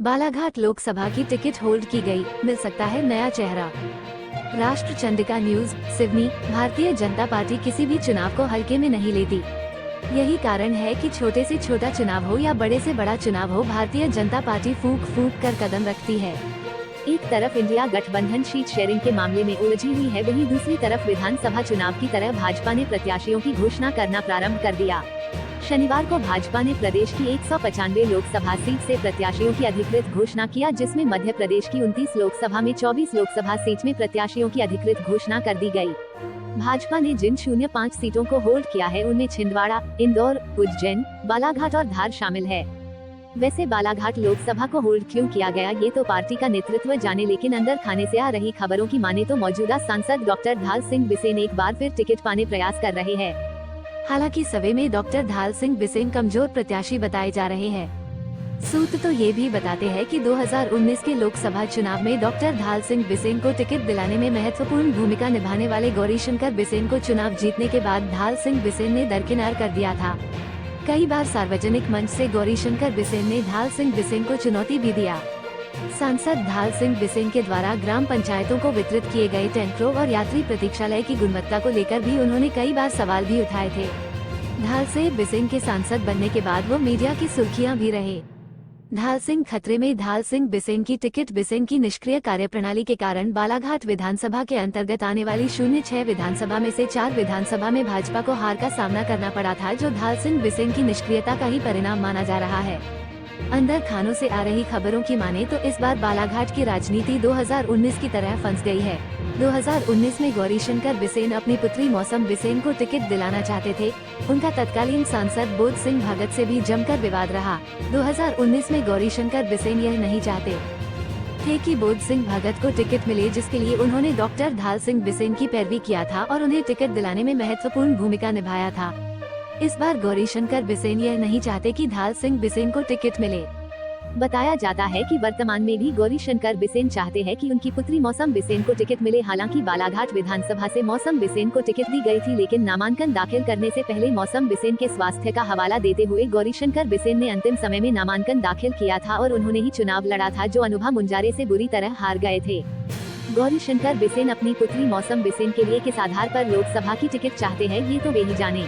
बालाघाट लोकसभा की ticket hold की गई, मिल सकता है नया चेहरा। राष्ट्र चंद्रिका न्यूज, सिवनी। भारतीय जनता पार्टी किसी भी चुनाव को हल्के में नहीं लेती। यही कारण है कि छोटे से छोटा चुनाव हो या बड़े से बड़ा चुनाव हो, भारतीय जनता पार्टी फूंक फूंक कर कदम रखती है। एक तरफ इंडिया गठबंधन सीट शेयरिंग के मामले में उलझी हुई है, वहीं दूसरी तरफ विधानसभा चुनाव की तरह भाजपा ने प्रत्याशियों की घोषणा करना प्रारंभ कर दिया। शनिवार को भाजपा ने प्रदेश की 195 लोकसभा सीट से प्रत्याशियों की अधिकृत घोषणा किया, जिसमें मध्य प्रदेश की 29 लोकसभा में 24 लोकसभा सीट में प्रत्याशियों की अधिकृत घोषणा कर दी गई। भाजपा ने जिन 05 सीटों को होल्ड किया है उनमें छिंदवाड़ा, इंदौर, उज्जैन, बालाघाट और धार शामिल है। वैसे बालाघाट लोकसभा को होल्ड क्यों किया गया, ये तो पार्टी का नेतृत्व जाने, लेकिन अंदर खाने से आ रही खबरों की माने तो मौजूदा सांसद डॉक्टर ढाल सिंह बिसेन एक बार फिर टिकट पाने प्रयास कर रहे हैं। हालांकि सवे में डॉक्टर ढाल सिंह बिसेन कमजोर प्रत्याशी बताए जा रहे हैं। सूत्र तो ये भी बताते हैं कि 2019 के लोकसभा चुनाव में डॉक्टर ढाल सिंह बिसेन को टिकट दिलाने में महत्वपूर्ण भूमिका निभाने वाले गौरीशंकर बिसेन को चुनाव जीतने के बाद ढाल सिंह बिसेन ने दरकिनार कर दिया था। कई बार सार्वजनिक मंच से गौरीशंकर बिसेन ने ढाल सिंह बिसेन को चुनौती भी दिया। सांसद ढाल सिंह बिसेन के द्वारा ग्राम पंचायतों को वितरित किए गए टैंकरों और यात्री प्रतीक्षालय की गुणवत्ता को लेकर भी उन्होंने कई बार सवाल भी उठाए थे। ढाल सिंह बिसेन के सांसद बनने के बाद वो मीडिया की सुर्खियां भी रहे। ढाल सिंह खतरे में, ढाल सिंह बिसेन की टिकट। बिसेन की निष्क्रिय कार्यप्रणाली के कारण बालाघाट विधानसभा के अंतर्गत आने वाली 06 विधानसभा में से 4 विधानसभा में भाजपा को हार का सामना करना पड़ा था, जो ढाल सिंह बिसेन की निष्क्रियता का ही परिणाम माना जा रहा है। अंदर खानों से आ रही खबरों की माने तो इस बार बालाघाट की राजनीति 2019 की तरह फंस गई है। 2019 में गौरीशंकर बिसेन अपनी पुत्री मौसम बिसेन को टिकट दिलाना चाहते थे। उनका तत्कालीन सांसद बोध सिंह भगत से भी जमकर विवाद रहा। 2019 में गौरीशंकर बिसेन यह नहीं चाहते थे कि बोध सिंह भगत को टिकट मिले, जिसके लिए उन्होंने डॉक्टर ढाल सिंह बिसेन की पैरवी किया था और उन्हें टिकट दिलाने में महत्वपूर्ण भूमिका निभाया था। इस बार गौरीशंकर बिसेन यह नहीं चाहते कि ढाल सिंह बिसेन को टिकट मिले। बताया जाता है कि वर्तमान में भी गौरीशंकर बिसेन चाहते हैं कि उनकी पुत्री मौसम बिसेन को टिकट मिले। हालांकि बालाघाट विधानसभा से मौसम बिसेन को टिकट दी गई थी, लेकिन नामांकन दाखिल करने से पहले मौसम बिसेन के स्वास्थ्य का हवाला देते हुए गौरीशंकर बिसेन ने अंतिम समय में नामांकन दाखिल किया था और उन्होंने ही चुनाव लड़ा था, जो अनुभा मुंजारे से बुरी तरह हार गए थे। गौरीशंकर बिसेन अपनी पुत्री मौसम बिसेन के लिए किस आधार पर लोकसभा की टिकट चाहते हैं, ये तो वे ही जाने।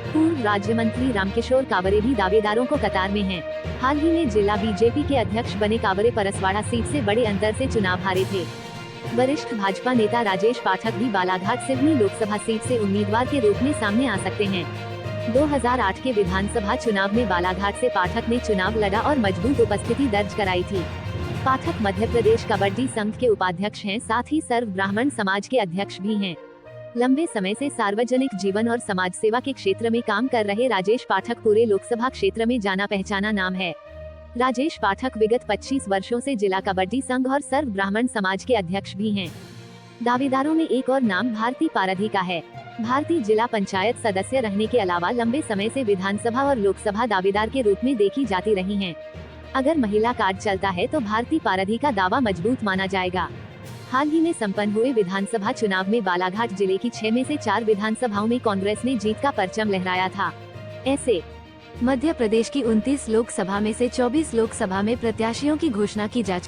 पूर्व राज्य मंत्री रामकिशोर कावरे भी दावेदारों को कतार में हैं। हाल ही में जिला बीजेपी के अध्यक्ष बने कावरे परसवाड़ा सीट से बड़े अंतर से चुनाव हारे थे। वरिष्ठ भाजपा नेता राजेश पाठक भी बालाघाट सिवनी लोकसभा सीट से उम्मीदवार के रूप में सामने आ सकते हैं। 2008 के विधानसभा चुनाव में बालाघाट से पाठक ने चुनाव लड़ा और मजबूत उपस्थिति दर्ज कराई थी। पाठक मध्य प्रदेश कबड्डी संघ के उपाध्यक्ष हैं, साथ ही सर्व ब्राह्मण समाज के अध्यक्ष भी हैं। लंबे समय से सार्वजनिक जीवन और समाज सेवा के क्षेत्र में काम कर रहे राजेश पाठक पूरे लोकसभा क्षेत्र में जाना पहचाना नाम है। राजेश पाठक विगत 25 वर्षों से जिला कबड्डी संघ और सर्व ब्राह्मण समाज के अध्यक्ष भी हैं। दावेदारों में एक और नाम भारती पारधी का है। भारती जिला पंचायत सदस्य रहने के अलावा लंबे समय से विधानसभा और लोकसभा दावेदार के रूप में देखी जाती रही हैं। अगर महिला कार्ड चलता है तो भारती पारधी का दावा मजबूत माना जाएगा। हाल ही में संपन्न हुए विधानसभा चुनाव में बालाघाट जिले की 6 में से 4 विधानसभाओं में कांग्रेस ने जीत का परचम लहराया था। ऐसे मध्य प्रदेश की 29 लोकसभा में से 24 लोकसभा में प्रत्याशियों की घोषणा की जा